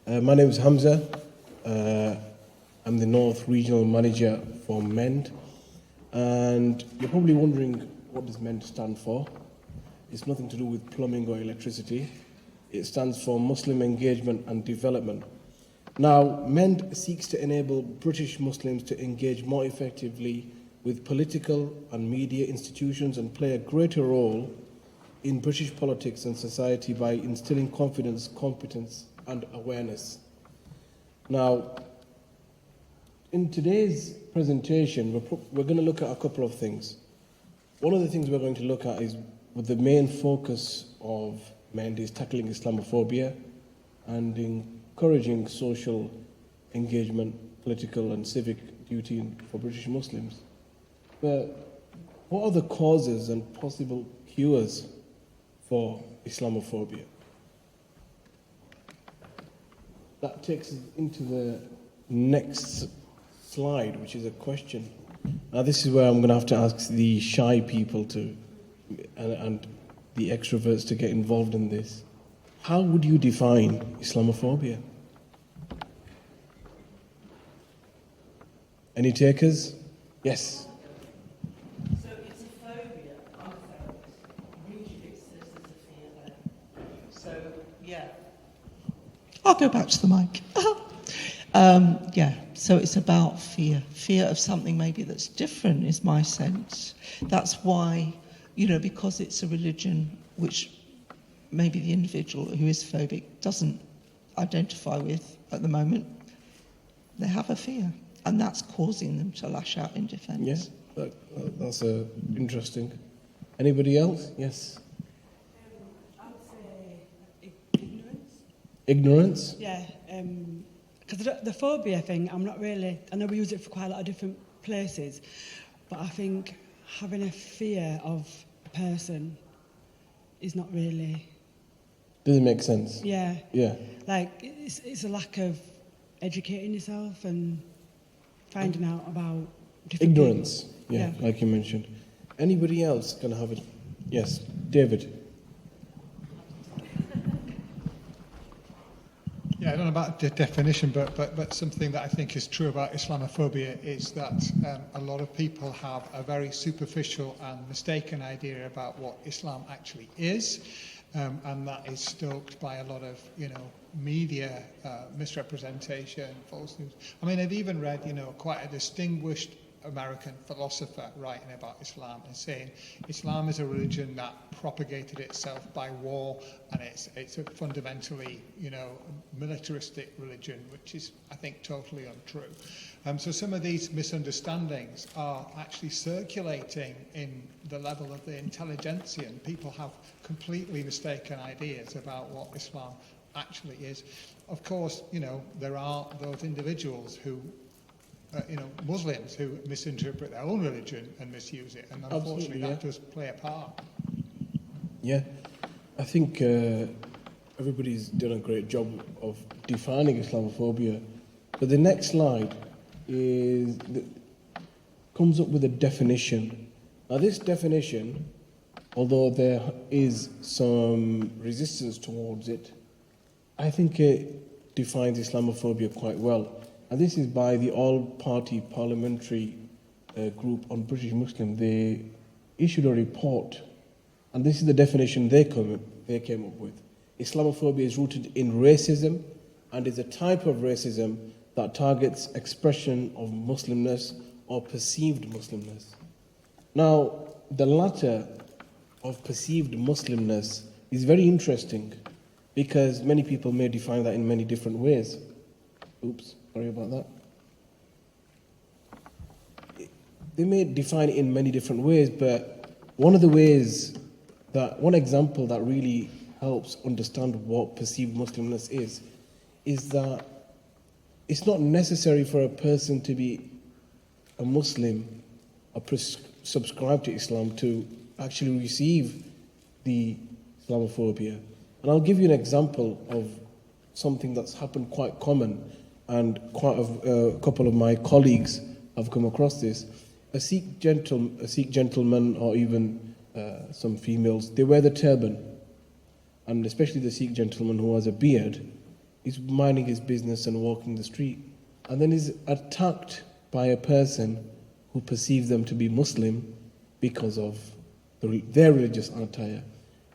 My name is Hamzah. I'm the North Regional Manager for MEND. And you're probably wondering, what does MEND stand for? It's nothing to do with plumbing or electricity. It stands for Muslim Engagement and Development. Now, MEND seeks to enable British Muslims to engage more effectively with political and media institutions and play a greater role in British politics and society by instilling confidence, competence, and awareness. Now, in today's presentation, we're going to look at a couple of things. One of the things we're going to look at is, with the main focus of MEND is tackling Islamophobia and encouraging social engagement, political and civic duty for British Muslims. But what are the causes and possible cures for Islamophobia? That takes us into the next slide, which is a question. Now, this is where I'm going to have to ask the shy people and the extroverts to get involved in this. How would you define Islamophobia? Any takers? Yes. So it's a phobia, I felt. Usually it's this as a fear there. So, yeah. I'll go back to the mic. So it's about fear. Fear of something maybe that's different is my sense. That's why, because it's a religion which maybe the individual who is phobic doesn't identify with at the moment, they have a fear. And that's causing them to lash out in defence. Yeah, that's interesting. Anybody else? Yes. I would say ignorance. Ignorance? Yeah, because the phobia thing, I know we use it for quite a lot of different places, but I think having a fear of a person is not really... Doesn't make sense. Yeah. Yeah. Like, it's a lack of educating yourself and finding out about different Ignorance, people. yeah, like you mentioned. Anybody else going to have it? Yes, David. Yeah, I don't know about the definition, but something that I think is true about Islamophobia is that a lot of people have a very superficial and mistaken idea about what Islam actually is. And that is stoked by a lot of, media misrepresentation, false news. I mean, I've even read, quite a distinguished American philosopher writing about Islam and saying Islam is a religion that propagated itself by war, and it's a fundamentally, militaristic religion, which is, I think, totally untrue. So some of these misunderstandings are actually circulating in the level of the intelligentsia, and people have completely mistaken ideas about what Islam actually is. Of course, there are those individuals who Muslims who misinterpret their own religion and misuse it, and unfortunately that does play a part. Yeah, I think everybody's done a great job of defining Islamophobia, but the next slide comes up with a definition. Now, this definition, although there is some resistance towards it, I think it defines Islamophobia quite well. And this is by the All-Party Parliamentary Group on British Muslims. They issued a report, and this is the definition they came up with. Islamophobia is rooted in racism and is a type of racism that targets expression of Muslimness or perceived Muslimness. Now, the latter of perceived Muslimness is very interesting because many people may define that in many different ways. Oops. Sorry about that. They may define it in many different ways, but one example that really helps understand what perceived Muslimness is that it's not necessary for a person to be a Muslim or subscribe to Islam to actually receive the Islamophobia. And I'll give you an example of something that's happened quite common, and quite a couple of my colleagues have come across this. A Sikh gentleman, or even some females, they wear the turban, and especially the Sikh gentleman who has a beard He's minding his business and walking the street, and then is attacked by a person who perceives them to be Muslim because of their religious attire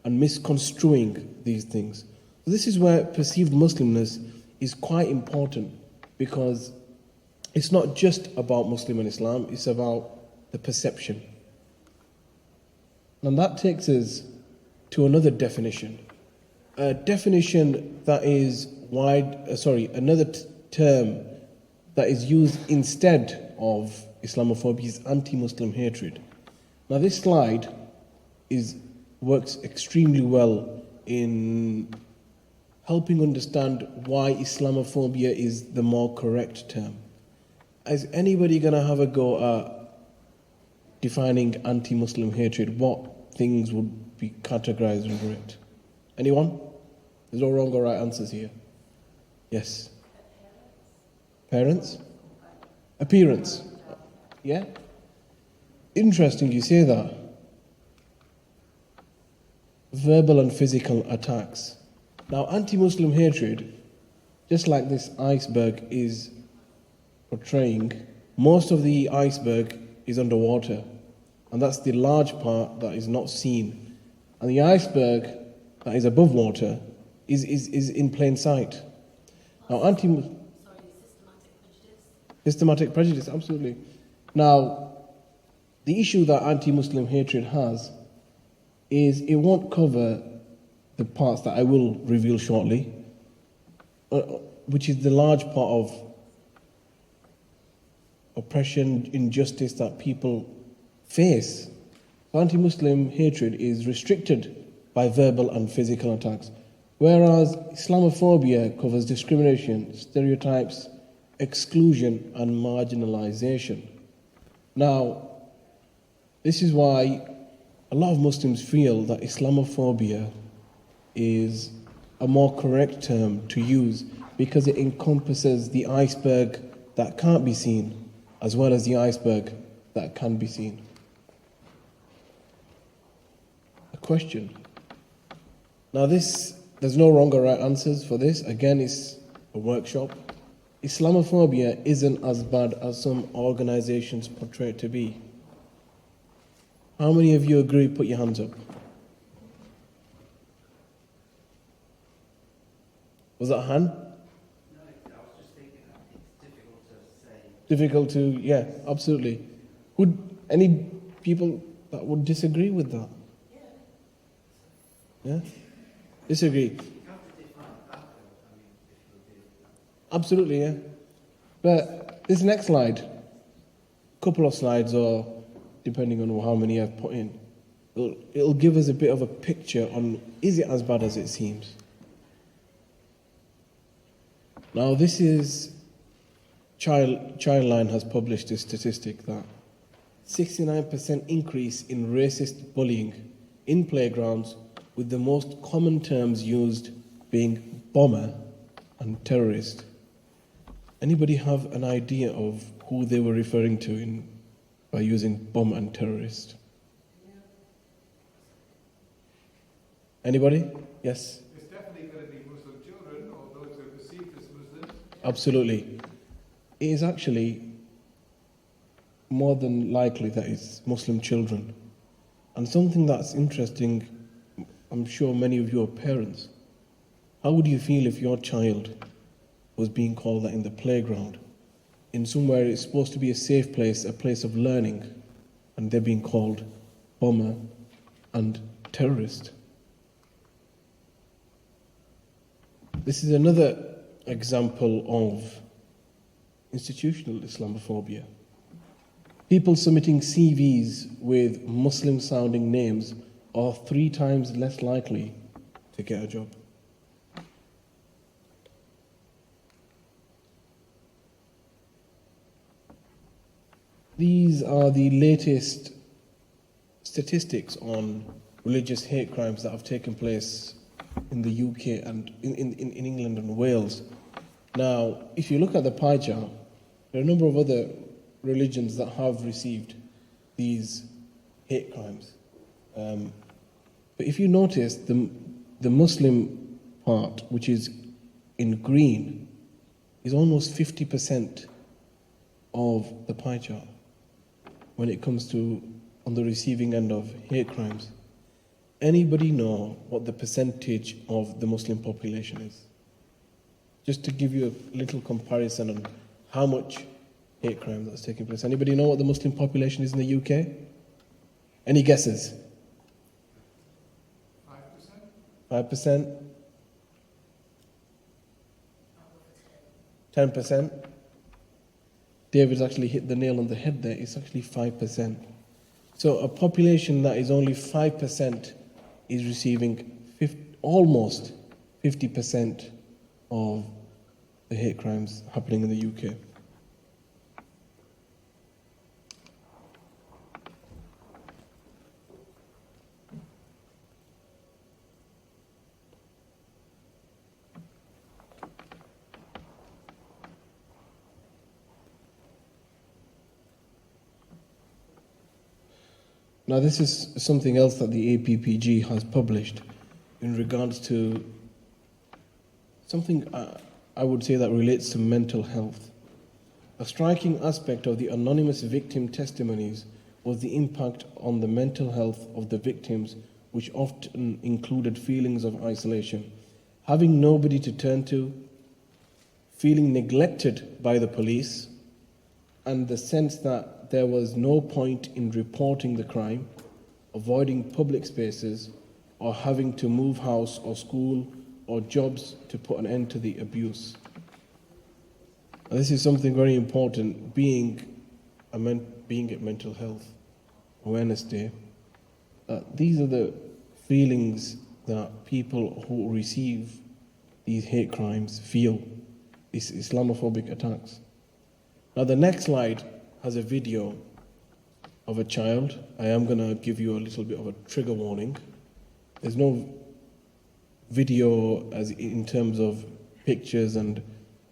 and misconstruing these things. So this is where perceived Muslimness is quite important, because it's not just about Muslim and Islam, it's about the perception. And that takes us to another definition. A definition that is another term that is used instead of Islamophobia is anti-Muslim hatred. Now this slide works extremely well in helping understand why Islamophobia is the more correct term. Is anybody going to have a go at defining anti-Muslim hatred? What things would be categorized under it? Anyone? There's no wrong or right answers here. Yes. Parents? Appearance? Yeah? Interesting you say that. Verbal and physical attacks. Now, anti-Muslim hatred, just like this iceberg is portraying, most of the iceberg is underwater, and that's the large part that is not seen. And the iceberg that is above water is in plain sight. Now, systematic prejudice, absolutely. Now, the issue that anti-Muslim hatred has is it won't cover the parts that I will reveal shortly, which is the large part of oppression, injustice that people face. Anti-Muslim hatred is restricted by verbal and physical attacks, whereas Islamophobia covers discrimination, stereotypes, exclusion, and marginalization. Now, this is why a lot of Muslims feel that Islamophobia is a more correct term to use, because it encompasses the iceberg that can't be seen as well as the iceberg that can be seen. A question. Now there's no wrong or right answers for this. Again, it's a workshop. Islamophobia isn't as bad as some organizations portray it to be. How many of you agree? Put your hands up. Was that a hand? No, I was just thinking that it's difficult to say. Difficult to, yeah, absolutely. Would any people that would disagree with that? Yeah? Disagree? You have to define that, though. I mean, if you'll do. Absolutely, yeah. But this next slide, couple of slides, or depending on how many I've put in, it'll give us a bit of a picture on, is it as bad as it seems? Now this is, Childline has published a statistic that 69% increase in racist bullying in playgrounds, with the most common terms used being bomber and terrorist. Anybody have an idea of who they were referring to by using bomb and terrorist? Anybody? Yes? It's definitely going to be Muslim children, or those who are perceived as Muslims. Absolutely. It is actually more than likely that it's Muslim children. And something that's interesting, I'm sure many of you are parents. How would you feel if your child was being called that in the playground, in somewhere it's supposed to be a safe place, a place of learning, and they're being called bomber and terrorist? This is another example of institutional Islamophobia. People submitting CVs with Muslim-sounding names are 3 times less likely to get a job. These are the latest statistics on religious hate crimes that have taken place in the UK and in England and Wales. Now, if you look at the pie chart, there are a number of other religions that have received these hate crimes. But if you notice, the Muslim part, which is in green is almost 50% of the pie chart when it comes to on the receiving end of hate crimes. Anybody know what the percentage of the Muslim population is? Just to give you a little comparison on how much hate crime that's taking place. Anybody know what the Muslim population is in the UK? Any guesses? 5%? 5%? 10%? David's actually hit the nail on the head there. It's actually 5%. So a population that is only 5% is receiving almost 50% of the hate crimes happening in the UK. Now, this is something else that the APPG has published in regards to something I would say that relates to mental health. A striking aspect of the anonymous victim testimonies was the impact on the mental health of the victims, which often included feelings of isolation, having nobody to turn to, feeling neglected by the police, and the sense that there was no point in reporting the crime, avoiding public spaces, or having to move house or school or jobs to put an end to the abuse. And this is something very important, being at Mental Health Awareness Day. These are the feelings that people who receive these hate crimes feel, these Islamophobic attacks. Now the next slide has a video of a child. I am going to give you a little bit of a trigger warning. There's no video as in terms of pictures and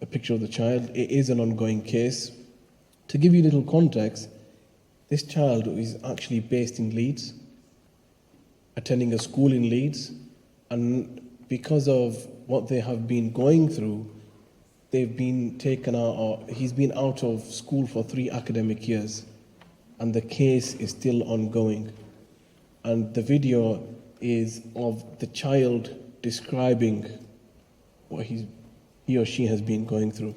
a picture of the child. It is an ongoing case. To give you a little context, this child is actually based in Leeds, attending a school in Leeds, and because of what they have been going through, they've been taken out, or he's been out of school for 3 academic years, and the case is still ongoing. And the video is of the child describing what he or she has been going through.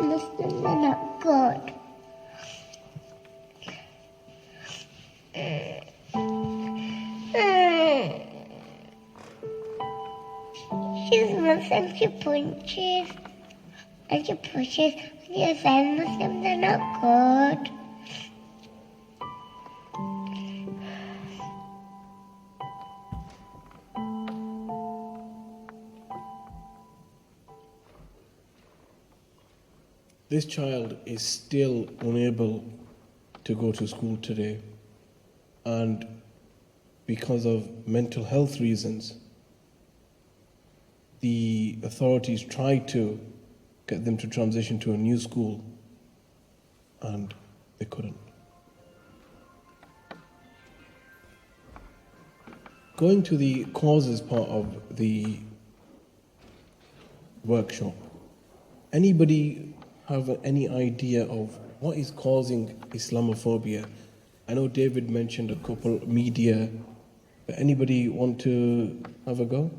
Muslims are not good. She's Muslim, she punches and she pushes, and you're saying Muslims are not good. This child is still unable to go to school today, and because of mental health reasons, the authorities tried to get them to transition to a new school, and they couldn't. Going to the causes part of the workshop, anybody have any idea of what is causing Islamophobia? I know David mentioned a couple, media, but anybody want to have a go?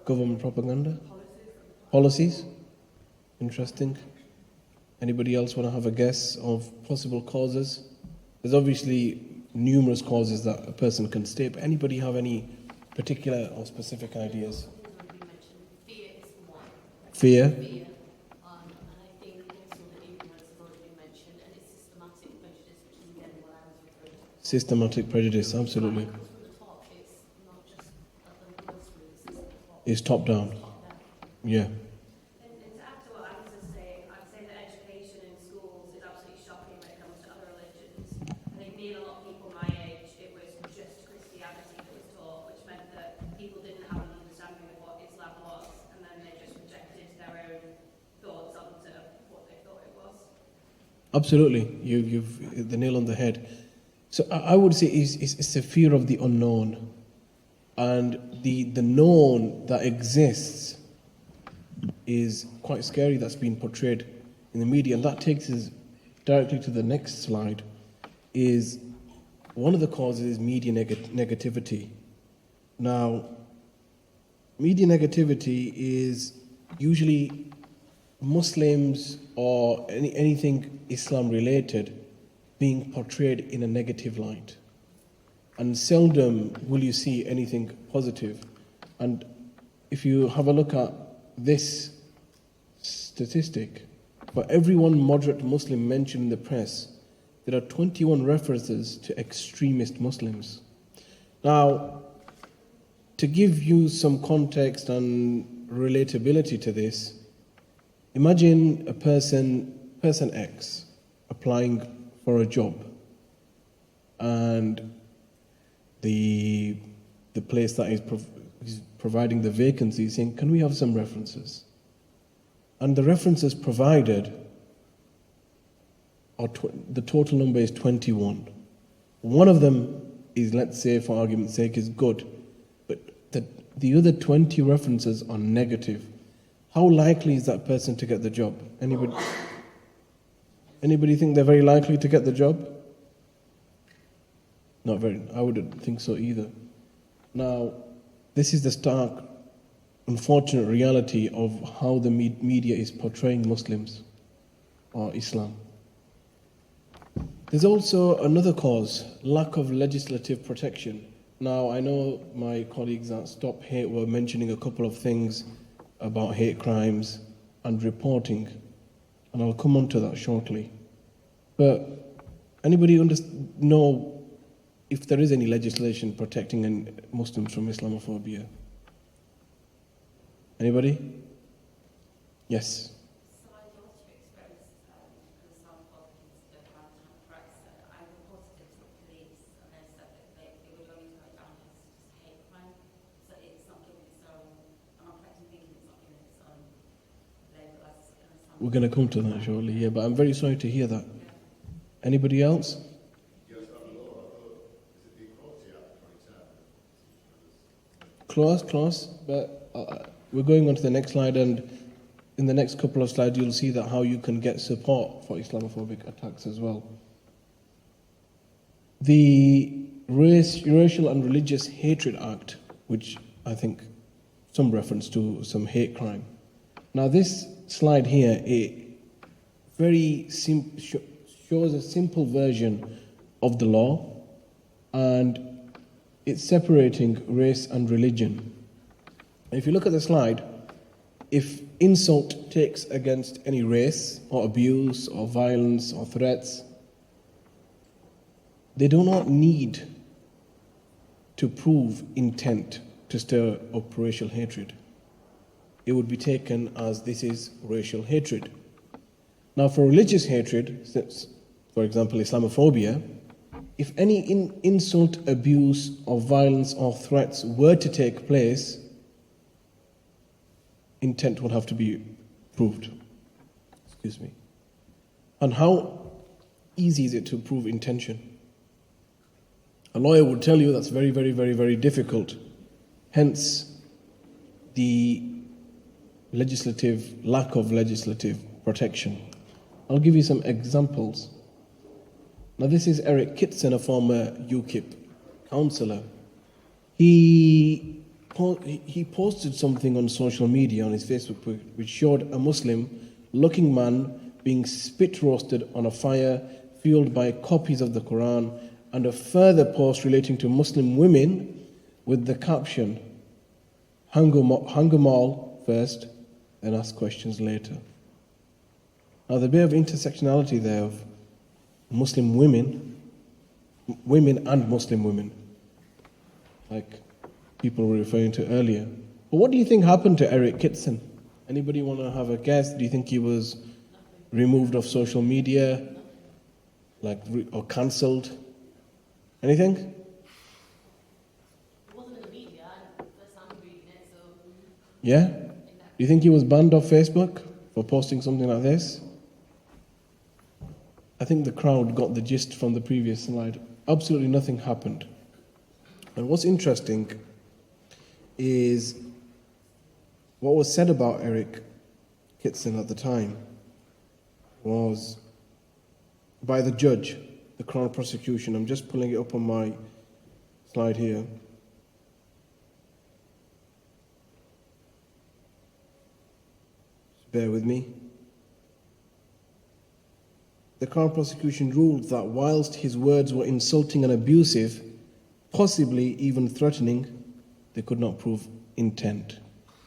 Government propaganda? Policies? Interesting. Anybody else want to have a guess of possible causes? There's obviously numerous causes that a person can state, but anybody have any particular or specific ideas? Fear. And I think also the ignorance has already been mentioned, and it's systematic prejudice, which is again what I was referring to. Systematic prejudice, absolutely. From the top, it's not just at the lowest root, It's top down. Yeah. And to add to what Hamzah is saying, I'd say that education in schools is absolutely shocking when it comes to other religions. I think Absolutely, you've hit the nail on the head. So I would say it's a fear of the unknown, and the known that exists is quite scary. That's been portrayed in the media, and that takes us directly to the next slide. Is one of the causes is media negativity. Now, media negativity is usually Muslims or anything Islam related being portrayed in a negative light. And seldom will you see anything positive. And if you have a look at this statistic, for every one moderate Muslim mentioned in the press, there are 21 references to extremist Muslims. Now, to give you some context and relatability to this, imagine a person X, applying for a job, and the place that is providing the vacancy is saying, can we have some references? And the references provided are the total number is 21. One of them is, let's say for argument's sake, is good, but the other 20 references are negative. How likely is that person to get the job? Anybody think they're very likely to get the job? Not very. I wouldn't think so either. Now, this is the stark, unfortunate reality of how the media is portraying Muslims or Islam. There's also another cause, lack of legislative protection. Now, I know my colleagues at Stop Hate were mentioning a couple of things about hate crimes and reporting, and I'll come on to that shortly. But anybody know if there is any legislation protecting Muslims from Islamophobia? Anybody? Yes. So I also experienced an Islamophobia incident around the time of Brexit. I reported it to the police, and they said that it would only go down as just a hate crime. So it's not given its own, and I'm correct in thinking it's not given its own label as an Islamophobia. We're going to come to that shortly, yeah, but I'm very sorry to hear that. Anybody else? Close, but we're going on to the next slide, and in the next couple of slides you'll see that how you can get support for Islamophobic attacks as well. The Racial and Religious Hatred Act, which I think some reference to some hate crime. Now this slide here, it very shows a simple version of the law, and it's separating race and religion. If you look at the slide, if insult takes against any race or abuse or violence or threats, they do not need to prove intent to stir up racial hatred. It would be taken as this is racial hatred. Now for religious hatred, for example Islamophobia, if any insult, abuse or violence or threats were to take place, intent would have to be proved. Excuse me. And how easy is it to prove intention? A lawyer would tell you that's very, very, very, very difficult. Hence, the lack of legislative protection. I'll give you some examples. Now this is Eric Kitson, a former UKIP councillor. He posted something on social media on his Facebook page which showed a Muslim-looking man being spit roasted on a fire fueled by copies of the Quran, and a further post relating to Muslim women with the caption, hang 'em all first, then ask questions later. Now the bit of intersectionality there of Muslim women and Muslim women, like people were referring to earlier. But what do you think happened to Eric Kitson? Anybody want to have a guess? Do you think he was removed off social media, or cancelled? Anything? It wasn't in the media, first time reading it, so... Yeah? Do you think he was banned off Facebook for posting something like this? I think the crowd got the gist from the previous slide. Absolutely nothing happened. And what's interesting is what was said about Eric Kitson at the time was by the judge, the Crown prosecution. I'm just pulling it up on my slide here. Just bear with me. The Crown prosecution ruled that whilst his words were insulting and abusive, possibly even threatening, they could not prove intent,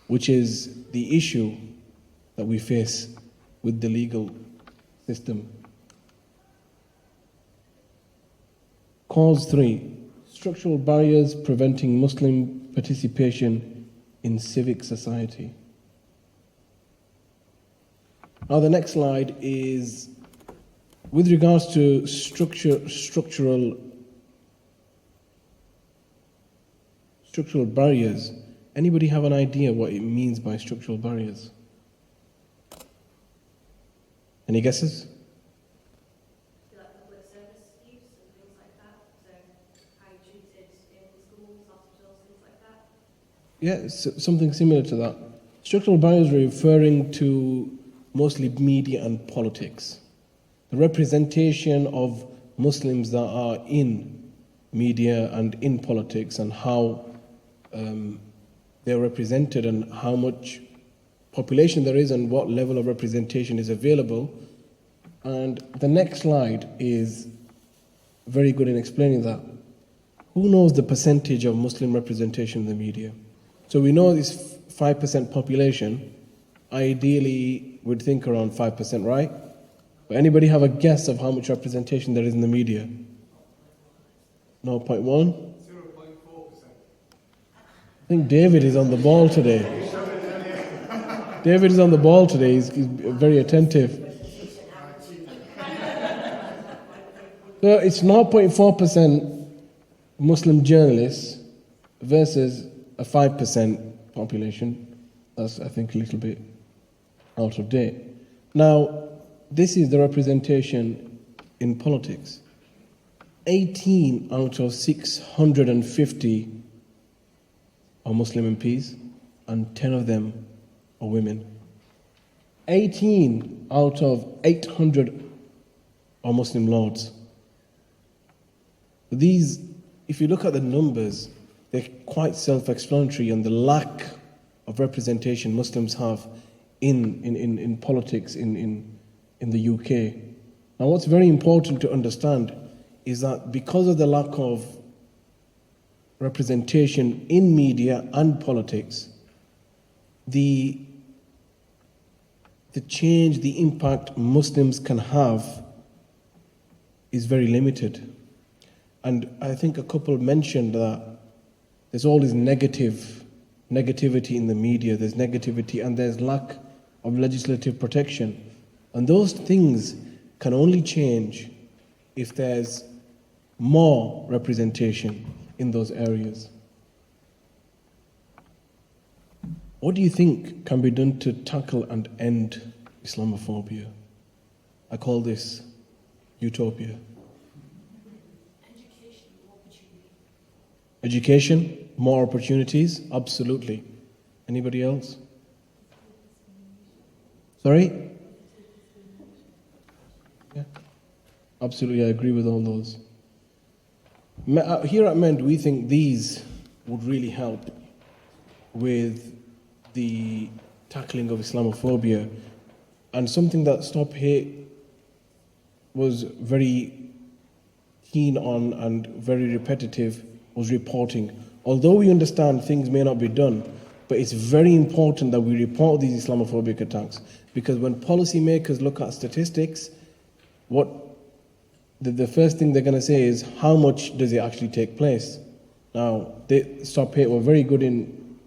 which is the issue that we face with the legal system. Cause 3, structural barriers preventing Muslim participation in civic society. Now the next slide is with regards to structural barriers. Anybody have an idea what it means by structural barriers? Any guesses? Like public service use and things like that. So how you treated in schools, hospitals, things like that. Yeah, something similar to that. Structural barriers are referring to mostly media and politics. The representation of Muslims that are in media and in politics, and how they're represented and how much population there is and what level of representation is available. And the next slide is very good in explaining that. Who knows the percentage of Muslim representation in the media? So we know this 5% population, ideally we'd think around 5%, right? But anybody have a guess of how much representation there is in the media? 0.1? 0.4%. I think David is on the ball today. David is on the ball today. He's very attentive. So it's 0.4% Muslim journalists versus a 5% population. That's, I think, a little bit out of date. Now, this is the representation in politics. 18 out of 650 are Muslim MPs, and 10 of them are women. 18 out of 800 are Muslim lords. These, if you look at the numbers, they're quite self-explanatory, and the lack of representation Muslims have in politics in the UK. Now, what's very important to understand is that because of the lack of representation in media and politics, the change, the impact Muslims can have is very limited. And I think a couple mentioned that there's always negativity in the media, there's negativity, and there's lack of legislative protection. And those things can only change if there's more representation in those areas. What do you think can be done to tackle and end Islamophobia? I call this utopia. Education, more opportunities, absolutely. Anybody else? Sorry? Yeah, absolutely, I agree with all those. Here at MEND, we think these would really help with the tackling of Islamophobia. And something that Stop Hate was very keen on and very repetitive was reporting. Although we understand things may not be done, but it's very important that we report these Islamophobic attacks, because when policymakers look at statistics, what the first thing they're going to say is, how much does it actually take place? Now, Stop Hate were very good in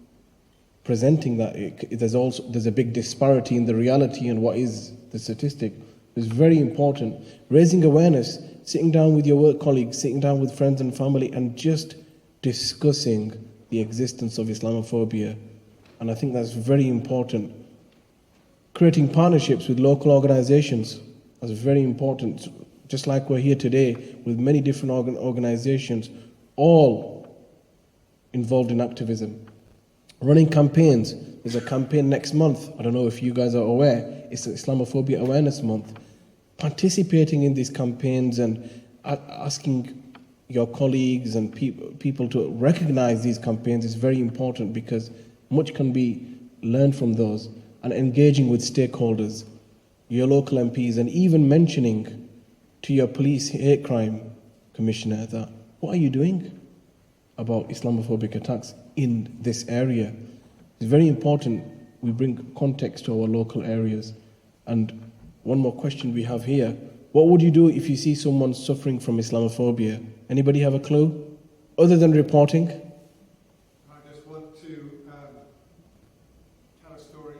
presenting that. There's a big disparity in the reality and what is the statistic. It's very important. Raising awareness, sitting down with your work colleagues, sitting down with friends and family, and just discussing the existence of Islamophobia. And I think that's very important. Creating partnerships with local organizations, that's very important. just like we're here today with many different organizations, all involved in activism. Running campaigns. There's a campaign next month. I don't know if you guys are aware. It's Islamophobia Awareness Month. Participating in these campaigns and asking your colleagues and people to recognize these campaigns is very important, because much can be learned from those, and engaging with stakeholders, your local MPs, and even mentioning to your police hate crime commissioner that, what are you doing about Islamophobic attacks in this area? It's very important we bring context to our local areas. And one more question we have here. What would you do if you see someone suffering from Islamophobia? Anybody have a clue? Other than reporting? I just want to tell a story.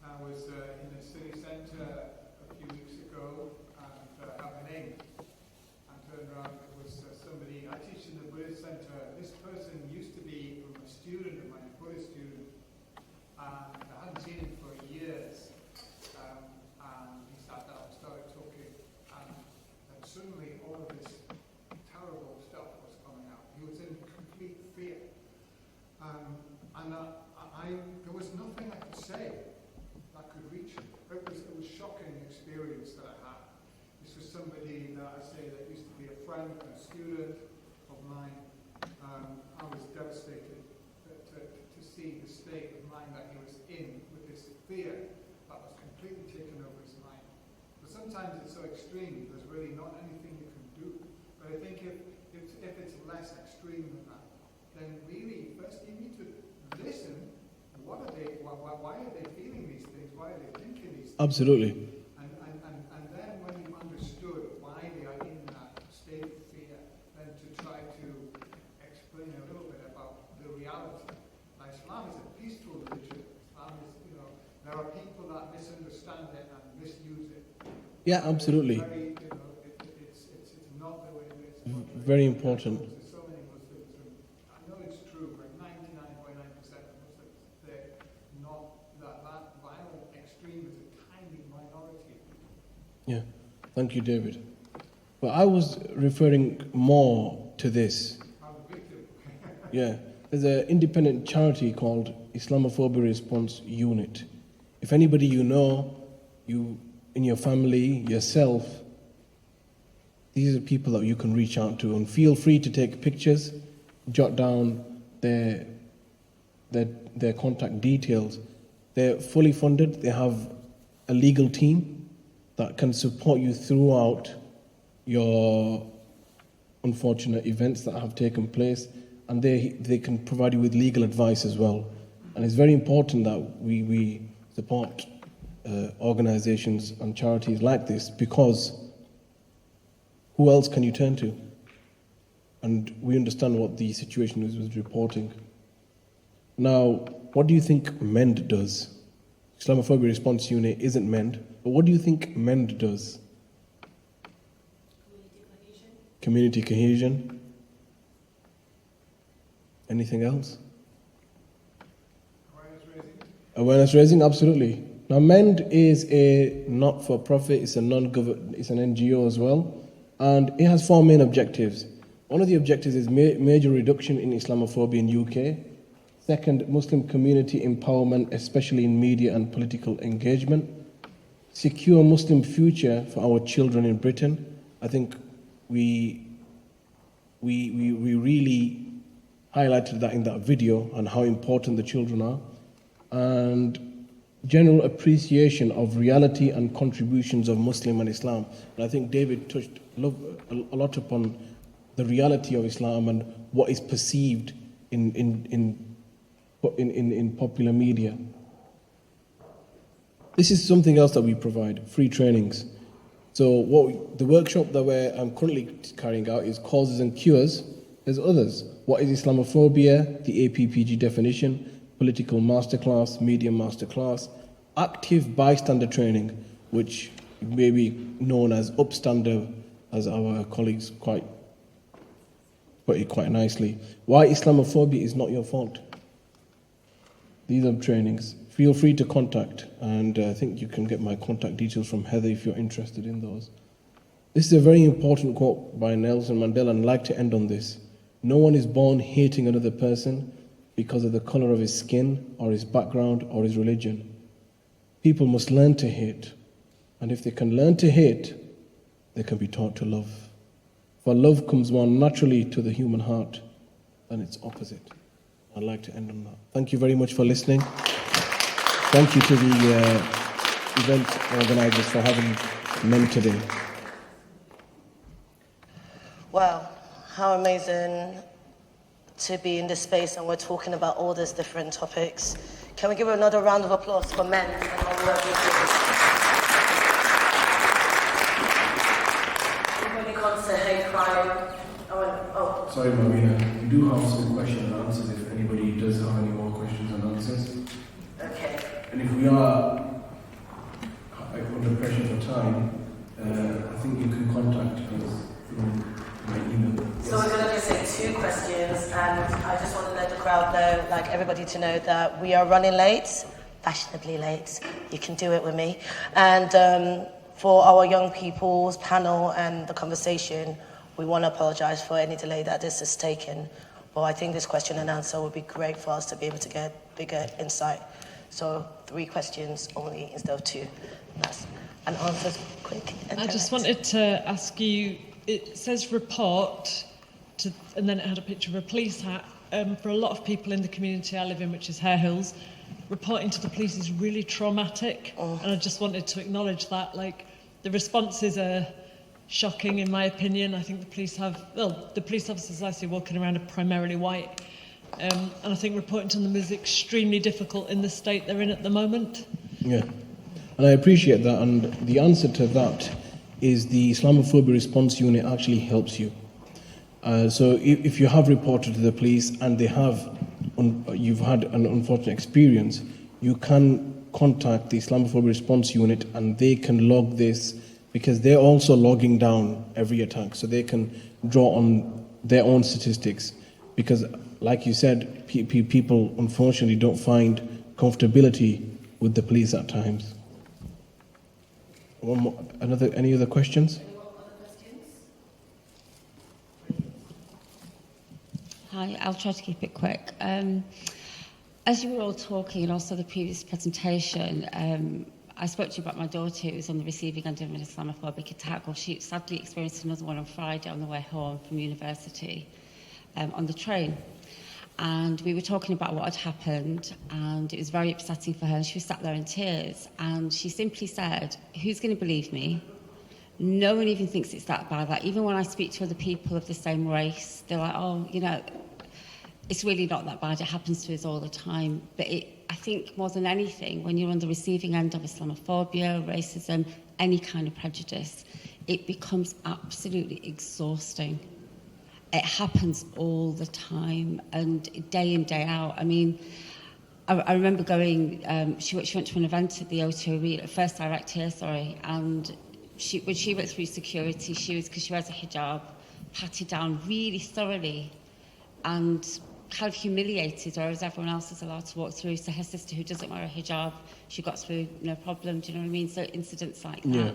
I was in a city centre a few weeks ago and had my name. I turned around, it was somebody, I teach in the Buddhist centre. This person used to be a student of mine, a Buddhist student, and I hadn't seen him for years. And he sat down and started talking, and then suddenly all of this terrible stuff was coming out. He was in complete fear. And there was nothing I could say that could reach him. It was a shocking experience that I had. This was somebody that I say that used to be a friend and a student of mine. I was devastated to see the state of mind that he was in, with this fear that was completely taken over his mind. But sometimes it's so extreme, there's really not anything you can do. But I think if it's less extreme than that, then really, first you need to listen. What are they? Why are they feeling these things? Why are they thinking these things? Absolutely. And then when you've understood why they are in that state of fear, then to try to explain a little bit about the reality. Now, Islam is a peaceful religion. Islam is, there are people that misunderstand it and misuse it. Yeah, absolutely. Very, it's not the way it is. Very important. There's so many Muslims, and I know it's true, but 99.9% of Muslims, they're not, that violent extreme is a tiny minority. Yeah, thank you, David. But I was referring more to this. I'm a victim. Yeah, there's an independent charity called Islamophobia Response Unit. If anybody you know, you in your family, yourself, these are people that you can reach out to, and feel free to take pictures, jot down their contact details. They're fully funded. They have a legal team that can support you throughout your unfortunate events that have taken place, and they can provide you with legal advice as well. And it's very important that we support organizations and charities like this, because who else can you turn to? And we understand what the situation is with reporting. Now, what do you think MEND does? Islamophobia Response Unit isn't MEND, but what do you think MEND does? Community cohesion. Anything else? Awareness raising, absolutely. Now, MEND is a not-for-profit, it's an NGO as well, and it has 4 main objectives. One of the objectives is major reduction in Islamophobia in UK. Second, Muslim community empowerment, especially in media and political engagement. Secure Muslim future for our children in Britain. I think we really highlighted that in that video, and how important the children are. And general appreciation of reality and contributions of Muslim and Islam. And I think David touched a lot upon the reality of Islam and what is perceived in popular media. This is something else that we provide, free trainings. So the workshop that I'm currently carrying out is causes and cures. There's others. What is Islamophobia? The APPG definition. Political masterclass, media masterclass, active bystander training, which may be known as upstander, as our colleagues put it quite nicely. Why Islamophobia is not your fault. These are trainings. Feel free to contact, and I think you can get my contact details from Heather if you're interested in those. This is a very important quote by Nelson Mandela, and I'd like to end on this. No one is born hating another person because of the color of his skin or his background or his religion. People must learn to hate, and if they can learn to hate, they can be taught to love. For love comes more naturally to the human heart than its opposite. I'd like to end on that. Thank you very much for listening. Thank you to the event organisers for having men today. Wow, how amazing to be in this space and we're talking about all these different topics. Can we give another round of applause for men and all the work we do? When it comes to hate crime, Sorry, Marina, we do have some questions and answers if anybody does have any more questions and answers. Okay. And if we are under pressure for time, I think you can contact us through my email. So we're going to just say 2 questions, and I just want to let the crowd know, like everybody to know, that we are running late, fashionably late. You can do it with me. And for our young people's panel and the conversation, we want to apologize for any delay that this has taken. But I think this question and answer would be great for us to be able to get bigger insight. So 3 questions only instead of 2. And answers quick and I just direct. wanted to ask you, it says report, and then it had a picture of a police hat. For a lot of people in the community I live in, which is Hare Hills, reporting to the police is really traumatic. And I just wanted to acknowledge that. Like, the responses are shocking, in my opinion. I think the police officers I see walking around are primarily white. And I think reporting to them is extremely difficult in the state they're in at the moment. Yeah, and I appreciate that. And the answer to that is the Islamophobia response unit actually helps you. So if you have reported to the police and you've had an unfortunate experience, you can contact the Islamophobia response unit and they can log this, because they're also logging down every attack, so they can draw on their own statistics. Because, like you said, people unfortunately don't find comfortability with the police at times. Any other questions? Hi, I'll try to keep it quick. As you were all talking, and also the previous presentation, I spoke to you about my daughter who was on the receiving end of an Islamophobic attack. Well, she sadly experienced another one on Friday on the way home from university on the train. And we were talking about what had happened, and it was very upsetting for her. And she was sat there in tears, and she simply said, "Who's going to believe me? No one even thinks it's that bad. Like, even when I speak to other people of the same race, they're like, oh, you know, it's really not that bad. It happens to us all the time." But I think more than anything, when you're on the receiving end of Islamophobia, racism, any kind of prejudice, it becomes absolutely exhausting. It happens all the time and day in, day out. I mean, I remember going, she went to an event at the O2 Arena, First Direct here, and when she went through security, because she wears a hijab, patted down really thoroughly and kind of humiliated, whereas everyone else is allowed to walk through. So her sister, who doesn't wear a hijab, she got through no problem. Do you know what I mean? So incidents like that. Yeah.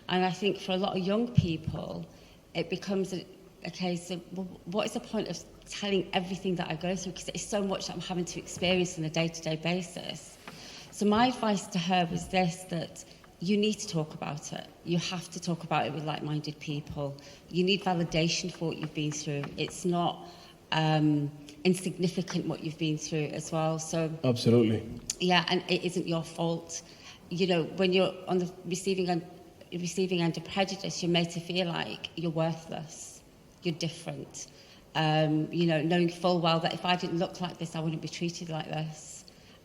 And I think for a lot of young people, it becomes a case of, well, what is the point of telling everything that I go through? Because it's so much that I'm having to experience on a day-to-day basis. So my advice to her was this, that you need to talk about it. You have to talk about it with like-minded people. You need validation for what you've been through. It's not insignificant what you've been through as well. So absolutely. Yeah, and it isn't your fault. You know, when you're on the receiving end of prejudice, you're made to feel like you're worthless, you're different. You know, knowing full well that if I didn't look like this, I wouldn't be treated like this.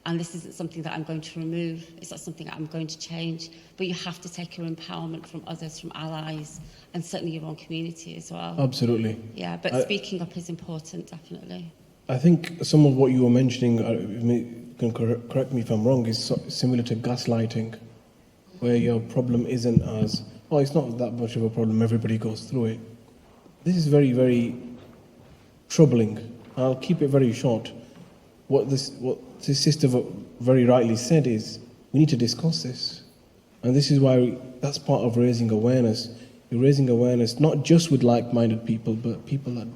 And this isn't something that I'm going to remove. It's not something that I'm going to change. But you have to take your empowerment from others, from allies, and certainly your own community as well. Absolutely. Yeah, but speaking up is important, definitely. I think some of what you were mentioning, you can correct me if I'm wrong, is similar to gaslighting, where your problem isn't as, oh, it's not that much of a problem, everybody goes through it. This is very, very troubling. I'll keep it very short. What this sister very rightly said is, we need to discuss this. And this is why that's part of raising awareness. You're raising awareness not just with like-minded people, but people that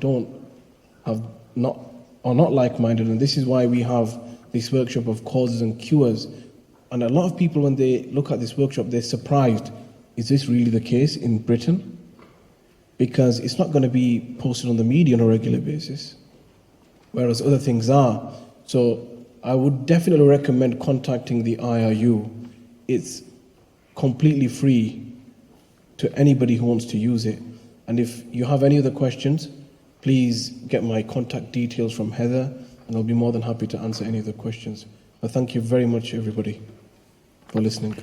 are not like-minded. And this is why we have this workshop of causes and cures. And a lot of people, when they look at this workshop, they're surprised. Is this really the case in Britain? Because it's not going to be posted on the media on a regular basis, whereas other things are. So I would definitely recommend contacting the IRU. It's completely free to anybody who wants to use it. And if you have any other questions, please get my contact details from Heather, and I'll be more than happy to answer any other questions. But thank you very much, everybody, for listening.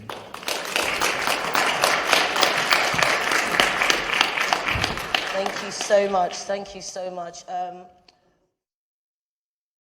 Thank you so much. Thank you so much.